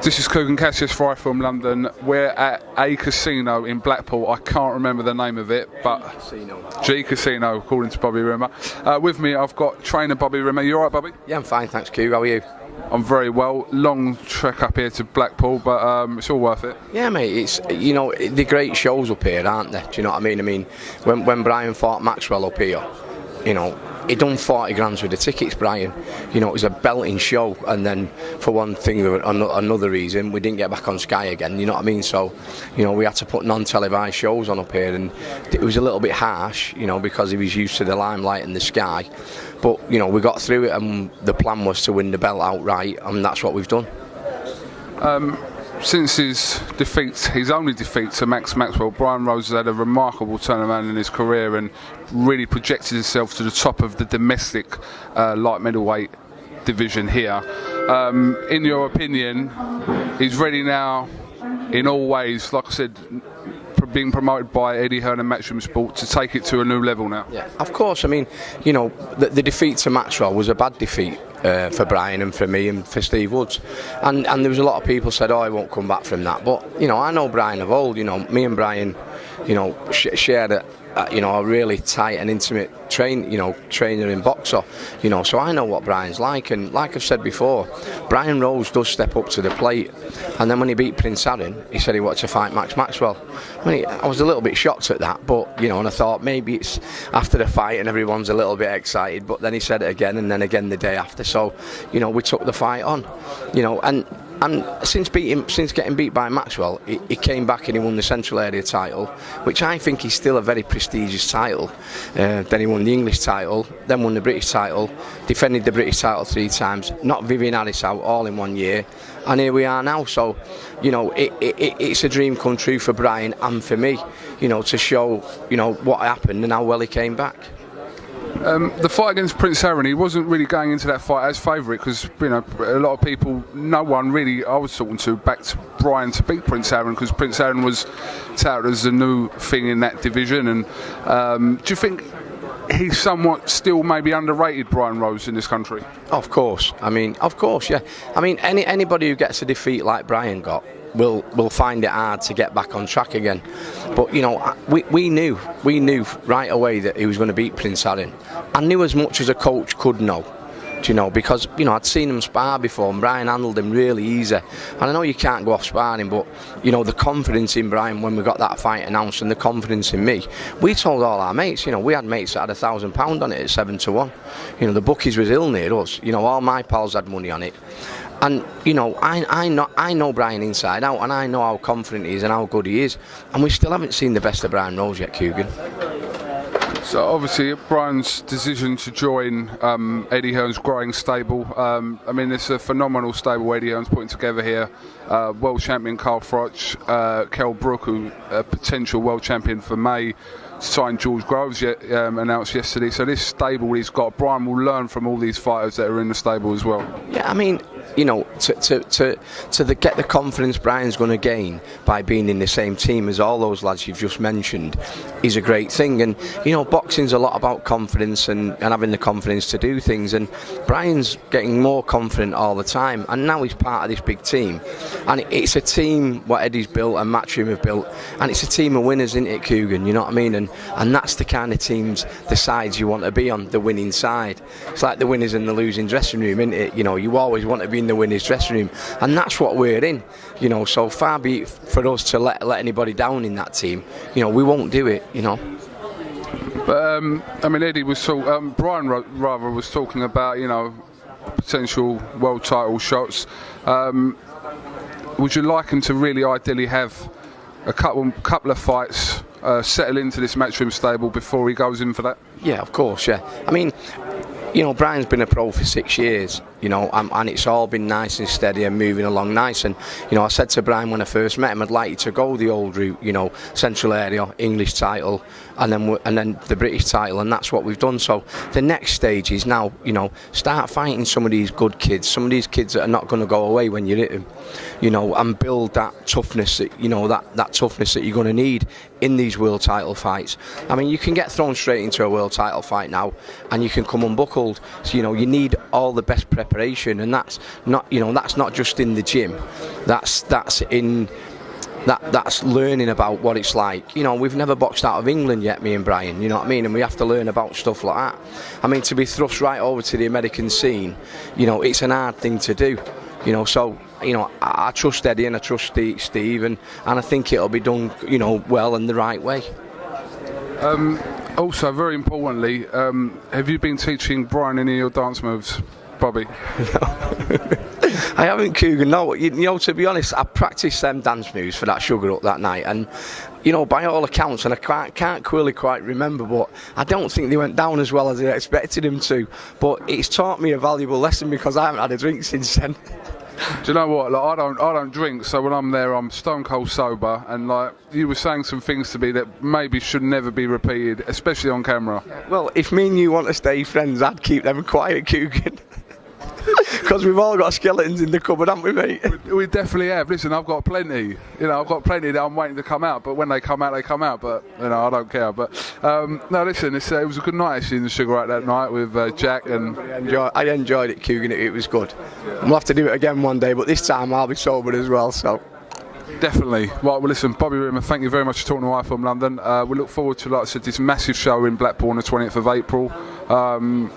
This is KUGAN CASSIUS for iFILM London. We're at a casino in Blackpool. I can't remember the name of it, but G Casino, according to Bobby Rimmer. With me, I've got trainer Bobby Rimmer. You all right, Bobby? Yeah, I'm fine, thanks, Q. How are you? I'm very well. Long trek up here to Blackpool, but it's all worth it. Yeah, mate. It's the great shows up here, aren't they? Do you know what I mean? I mean, when Brian fought Maxwell up here, he done 40 grand with the tickets, Brian. It was a belting show, and then for one thing or another reason, we didn't get back on Sky again. You know what I mean? So, we had to put non-televised shows on up here, and it was a little bit harsh, because he was used to the limelight and the Sky. But we got through it, and the plan was to win the belt outright, and that's what we've done. Since his only defeat to Maxwell, Brian Rose has had a remarkable turnaround in his career and really projected himself to the top of the domestic light middleweight division here. In your opinion, he's ready now in all ways, like I said, being promoted by Eddie Hearn and Matchroom Sport, to take it to a new level now? Yeah, of course. I mean, the defeat to Maxwell was a bad defeat for Brian and for me and for Steve Woods, and there was a lot of people said, "Oh, he won't come back from that." But I know Brian of old. Me and Brian, shared a really tight and intimate trainer and boxer. So I know what Brian's like, and like I've said before, Brian Rose does step up to the plate. And then when he beat Prince Aaron, he said he wanted to fight Maxwell. I was a little bit shocked at that, but and I thought maybe it's after the fight and everyone's a little bit excited. But then he said it again, and then again the day after. So we took the fight on, and since getting beat by Maxwell, he came back and he won the Central Area title, which I think is still a very prestigious title. Then he won the English title, then won the British title, defended the British title 3 times, knocked Vivian Harris out all in 1 year, and here we are now. So, it's a dream come true for Brian and for me, to show, what happened and how well he came back. The fight against Prince Aaron, he wasn't really going into that fight as favourite, because a lot of people, no one really I was talking to, backed Brian to beat Prince Aaron, because Prince Aaron was touted as a new thing in that division. And do you think he's somewhat still maybe underrated, Brian Rose, in this country? Of course, yeah. Anybody who gets a defeat like Brian got will find it hard to get back on track again. But we knew right away that he was going to beat Prince Aaron. I knew as much as a coach could know. Because I'd seen him spar before, and Brian handled him really easy. And I know you can't go off sparring, but the confidence in Brian when we got that fight announced, and the confidence in me, we told all our mates. We had mates that had £1,000 on it at 7-1. The bookies was ill near us. All my pals had money on it. And I know Brian inside out, and I know how confident he is and how good he is. And we still haven't seen the best of Brian Rose yet, KUGAN. So obviously Brian's decision to join Eddie Hearn's growing stable, it's a phenomenal stable Eddie Hearn's putting together here. World champion Carl Froch, Kell Brook, who a potential world champion for May, signed George Groves announced yesterday. So this stable he's got, Brian will learn from all these fighters that are in the stable as well. Yeah, to get the confidence Brian's going to gain by being in the same team as all those lads you've just mentioned is a great thing. And boxing's a lot about confidence and having the confidence to do things, and Brian's getting more confident all the time, and now he's part of this big team, and it's a team what Eddie's built and Matchroom have built, and it's a team of winners, isn't it, KUGAN? You know what I mean? And that's the kind of teams, the sides you want to be on, the winning side. It's like the winners and the losing dressing room, isn't it? You always want to be in the winner's dressing room, and that's what we're in. So far be it for us to let anybody down in that team. We won't do it. But Eddie was Brian rather was talking about potential world title shots. Would you like him to really ideally have a couple of fights, settle into this Matchroom stable before he goes in for that? Yeah, of course. Yeah, Brian's been a pro for 6 years, and it's all been nice and steady and moving along nice. And, I said to Brian when I first met him, I'd like you to go the old route, Central Area, English title, and then the British title, and that's what we've done. So the next stage is now, start fighting some of these good kids, some of these kids that are not going to go away when you hit them, and build that toughness, that toughness that you're going to need in these world title fights. You can get thrown straight into a world title fight now, and you can come unbuckled. So, you need all the best preparation, and that's not, you know, that's not just in the gym. That's in. That's learning about what it's like. You know, we've never boxed out of England yet, me and Brian, you know what I mean? And we have to learn about stuff like that. I mean, to be thrust right over to the American scene, you know, it's an hard thing to do. You know, so, you know, I trust Eddie and I trust Steve, and I think it'll be done, you know, well and the right way. Also, very importantly, have you been teaching Brian any of your dance moves, Bobby? I haven't, KUGAN, no. You know, to be honest, I practiced them dance moves for that Sugar Up that night, and, you know, by all accounts, and I can't clearly quite remember, but I don't think they went down as well as I expected them to. But it's taught me a valuable lesson because I haven't had a drink since then. Do you know what? Like, I don't drink, so when I'm there, I'm stone cold sober. And like, you were saying some things to me that maybe should never be repeated, especially on camera. Well, if me and you want to stay friends, I'd keep them quiet, KUGAN. Because we've all got skeletons in the cupboard, haven't we, mate? We definitely have. Listen, I've got plenty. You know, I've got plenty that I'm waiting to come out. But when they come out, they come out. But, you know, I don't care. But, no, listen, it was a good night actually in the Sugar Out that night with Jack. And I enjoyed it, KUGAN. It was good. We'll have to do it again one day, but this time I'll be sober as well, so... Definitely. Right, well, listen, Bobby Rimmer, thank you very much for talking to iFILM London. We look forward to, like I said, this massive show in Blackpool on the 20th of April. I mean,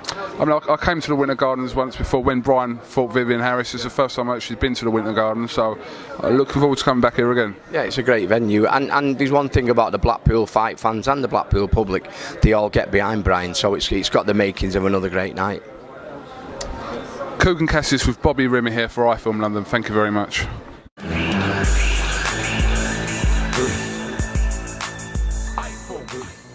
I came to the Winter Gardens once before when Brian fought Vivian Harris. It's the first time I've actually been to the Winter Gardens, so looking forward to coming back here again. Yeah, it's a great venue, and there's one thing about the Blackpool fight fans and the Blackpool public, they all get behind Brian, so it's got the makings of another great night. KUGAN CASSIUS with Bobby Rimmer here for iFILM London. Thank you very much. iFILM.